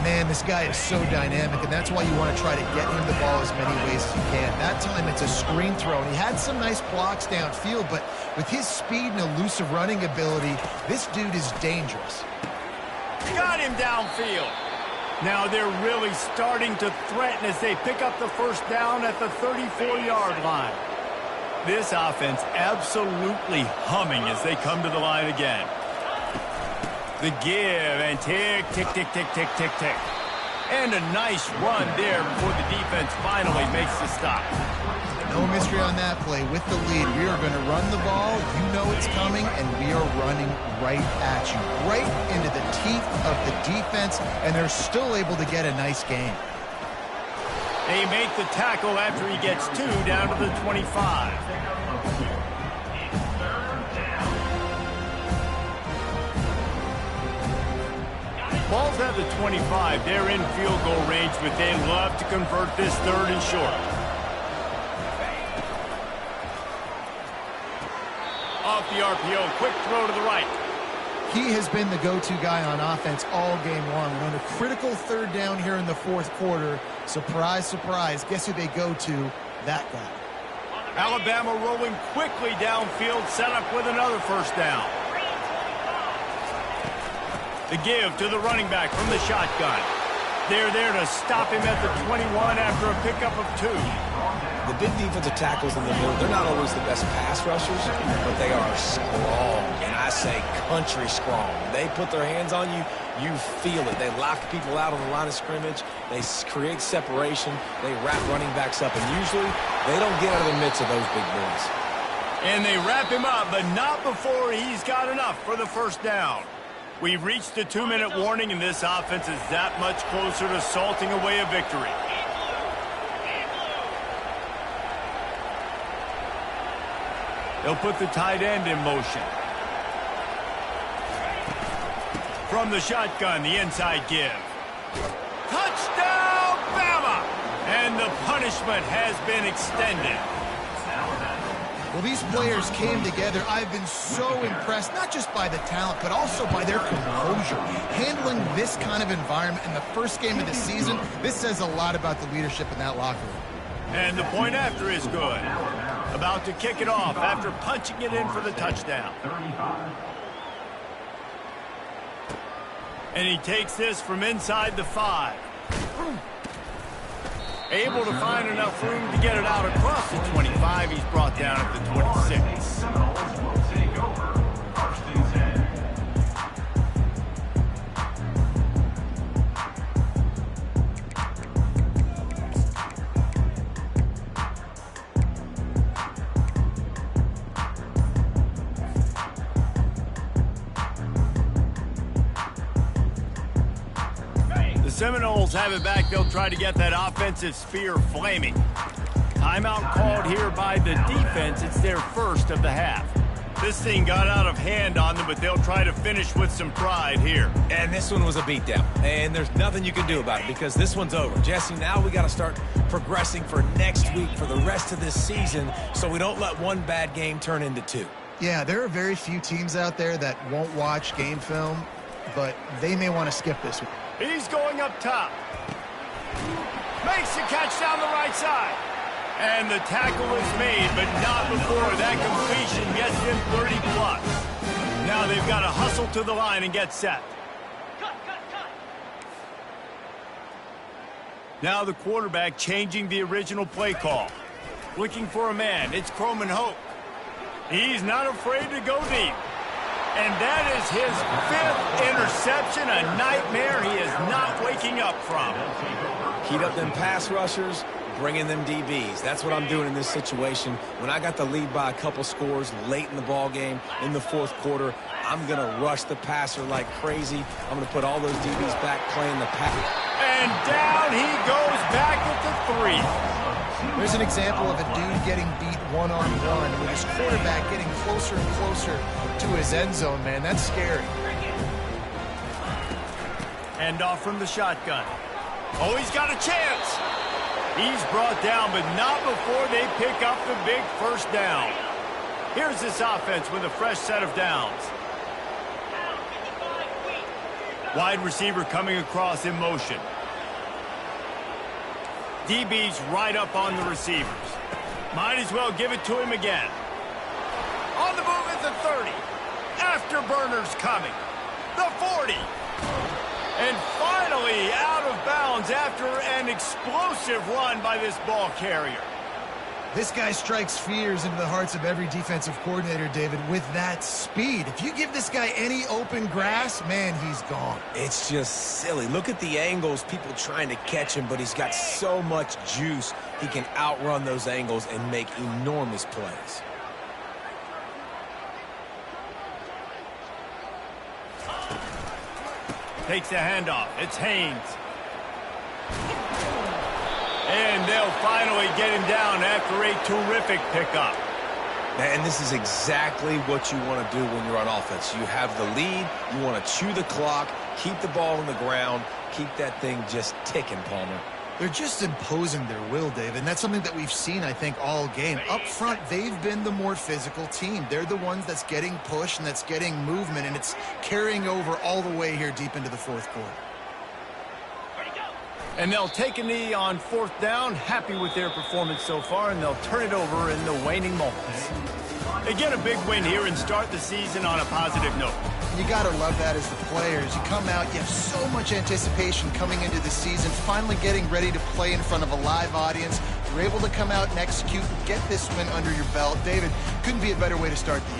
Man, this guy is so dynamic, and that's why you want to try to get him the ball as many ways as you can. That time, it's a screen throw, and he had some nice blocks downfield, but with his speed and elusive running ability, this dude is dangerous. Got him downfield. Now they're really starting to threaten as they pick up the 1st down at the 34-yard line. This offense absolutely humming as they come to the line again. The give and tick, tick, tick, tick, tick, tick, tick. And a nice run there before the defense finally makes the stop. No mystery on that play. With the lead, we are going to run the ball. You know it's coming, and we are running right at you, right into the teeth of the defense, and they're still able to get a nice game. They make the tackle after he gets 2 down to the 25. Ball's at the 25. They're in field goal range, but they'd love to convert this 3rd and short. Off the RPO, quick throw to the right. He has been the go-to guy on offense all game long. And on a critical 3rd down here in the 4th quarter, surprise, surprise, guess who they go to? That guy. Alabama rolling quickly downfield, set up with another 1st down. The give to the running back from the shotgun. They're there to stop him at the 21 after a pickup of 2. The big defensive tackles in the middle, they're not always the best pass rushers, but they are strong, and I say country strong. They put their hands on you, you feel it. They lock people out on the line of scrimmage. They create separation. They wrap running backs up, and usually they don't get out of the midst of those big boys. And they wrap him up, but not before he's got enough for the 1st down. We've reached the 2-minute warning, and this offense is that much closer to salting away a victory. They'll put the tight end in motion. From the shotgun, the inside give. Touchdown, Bama! And the punishment has been extended. Well, these players came together. I've been so impressed, not just by the talent, but also by their composure. Handling this kind of environment in the first game of the season, this says a lot about the leadership in that locker room. And the point after is good. About to kick it off after punching it in for the touchdown. And he takes this from inside the 5. Able to find enough room to get it out across the 25. He's brought down at the 26. The Seminoles have it back. They'll try to get that offensive spear flaming. Timeout called here by the defense. It's their 1st of the half. This thing got out of hand on them, but they'll try to finish with some pride here. And this one was a beatdown, and there's nothing you can do about it because this one's over. Jesse, now we got to start progressing for next week, for the rest of this season, so we don't let one bad game turn into 2. Yeah, there are very few teams out there that won't watch game film, but they may want to skip this one. He's going up top. Makes the catch down the right side. And the tackle is made, but not before that completion gets him 30+. Now they've got to hustle to the line and get set. Now the quarterback changing the original play call. Looking for a man. It's Croman Hope. He's not afraid to go deep. And that is his 5th interception, a nightmare he is not waking up from. Heat up them pass rushers, bring in them DBs. That's what I'm doing in this situation. When I got the lead by a couple scores late in the ball game, in the 4th quarter, I'm going to rush the passer like crazy. I'm going to put all those DBs back playing the pass. And down he goes back at the 3. There's an example of a dude getting beat one-on-one with his quarterback getting closer and closer to his end zone, man. That's scary. Hand off from the shotgun. Oh, he's got a chance. He's brought down, but not before they pick up the big 1st down. Here's this offense with a fresh set of downs. Wide receiver coming across in motion. DB's right up on the receivers. Might as well give it to him again. On the move at the 30. Afterburners coming. The 40. And finally out of bounds after an explosive run by this ball carrier. This guy strikes fears into the hearts of every defensive coordinator, David, with that speed. If you give this guy any open grass, man, he's gone. It's just silly. Look at the angles, people trying to catch him, but he's got so much juice. He can outrun those angles and make enormous plays. Takes the handoff. It's Haynes. And they'll finally get him down after a terrific pickup. And this is exactly what you want to do when you're on offense. You have the lead. You want to chew the clock, keep the ball on the ground, keep that thing just ticking, Palmer. They're just imposing their will, David, and that's something that we've seen, I think, all game. Up front, they've been the more physical team. They're the ones that's getting pushed and that's getting movement, and it's carrying over all the way here deep into the fourth quarter. And they'll take a knee on fourth down, happy with their performance so far, and they'll turn it over in the waning moments. They get a big win here and start the season on a positive note. You got to love that as the players. You come out, you have so much anticipation coming into the season, finally getting ready to play in front of a live audience. You're able to come out and execute and get this win under your belt. David, couldn't be a better way to start the year.